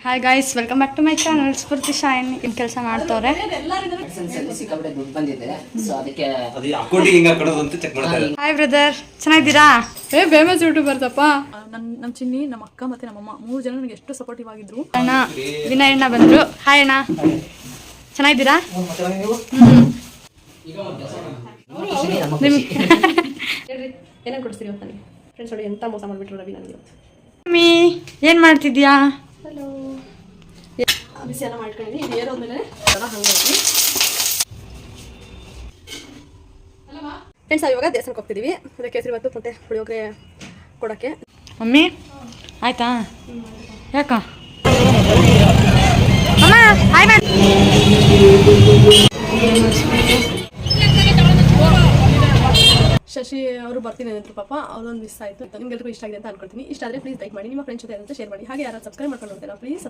Hi guys, welcome back to my channel Spoorthi shine. ಇನ್ ಕೆಲಸ ಮಾಡ್ತವ್ರೆ. ಸಿಕ್ಕಾಪಟ್ಟೆ ದುಡ್ಡು ಬಂದಿದೆ, ಸೊ ಅದಕ್ಕೆ ಹಾಯ್ ಬ್ರದರ್, ಚೆನ್ನಾಗಿದ್ದೀರಾ? ಫೇಮಸ್ ಯೂಟ್ಯೂಬರ್ ತಪ್ಪ. ನಮ್ಮ ಚಿನ್ನಿ, ನಮ್ಮ ಅಕ್ಕ ಮತ್ತೆ ನಮ್ಮಮ್ಮ 3 ಜನ ನನಗೆ ಎಷ್ಟು ಸಪೋರ್ಟಿವ್ ಆಗಿದ್ರು. ಅಣ್ಣ ವಿನಯ್ ಅಣ್ಣ ಬಂದ್ರು. ಹಾಯ್ ಅಣ್ಣ, ಚೆನ್ನಾಗಿದ್ದೀರಾ? ಏನೇನು ಕೊಡಿಸ್ತೀರಿ ಇವತ್ತು ನನಗೆ? ಫ್ರೆಂಡ್ಸ್ ನೋಡಿ ಎಂತ ಮೋಸ ಮಾಡಿಬಿಟ್ರು ರವಿ ನನಗೆ ಇವತ್ತು. ಮಮ್ಮಿ ಏನು ಮಾಡ್ತಿದ್ಯಾ? ಹಲೋ, ಬಿಸಿ ಎಲ್ಲ ಮಾಡ್ಕೊಂಡಿದ್ದೀನಿ. ಇದು ಏರೋದ್ಮೇಲೆ ಹಂಗಾಗಿ ಫ್ರೆಂಡ್ಸ್ ಇವಾಗ ದೇವಸ್ಥಾನಕ್ಕೆ ಹೋಗ್ತಿದ್ದೀವಿ. ಅದಕ್ಕೆ ಕೇಸರಿ ಬಾತು ಮತ್ತೆ ಪುಳಿಯೋಗರೆ ಕೊಡೋಕ್ಕೆ. ಮಮ್ಮಿ ಆಯ್ತಾ? ಯಾಕ ಅಮ್ಮ ಹಾಯ್ ಮಾಡಿ. ಶಶಿ ಅವರು ಬರ್ತೀನಿ ಅಂದ್ರು ಪಾಪ, ಅವರೊಂದು ಮಿಸ್ ಆಯಿತು. ನಿಮ್ಗೆಲ್ಲರಿಗೂ ಇಷ್ಟ ಆಗಿದೆ ಅಂತ ಅನ್ಕೊಳ್ತೀನಿ. ಇಷ್ಟ ಆದರೆ ಪ್ಲೀಸ್ ಲೈಕ್ ಮಾಡಿ, ನಿಮ್ಮ ಫ್ರೆಂಡ್ಸ್ ಜೊತೆ ಶೇರ್ ಮಾಡಿ. ಹಾಗೆ ಯಾರು ಸಬ್ಸ್ಕ್ರೈಬ್ ಮಾಡ್ಕೊಂಡು ನೋಡ್ತೀರಾ ಪ್ಲೀಸ್.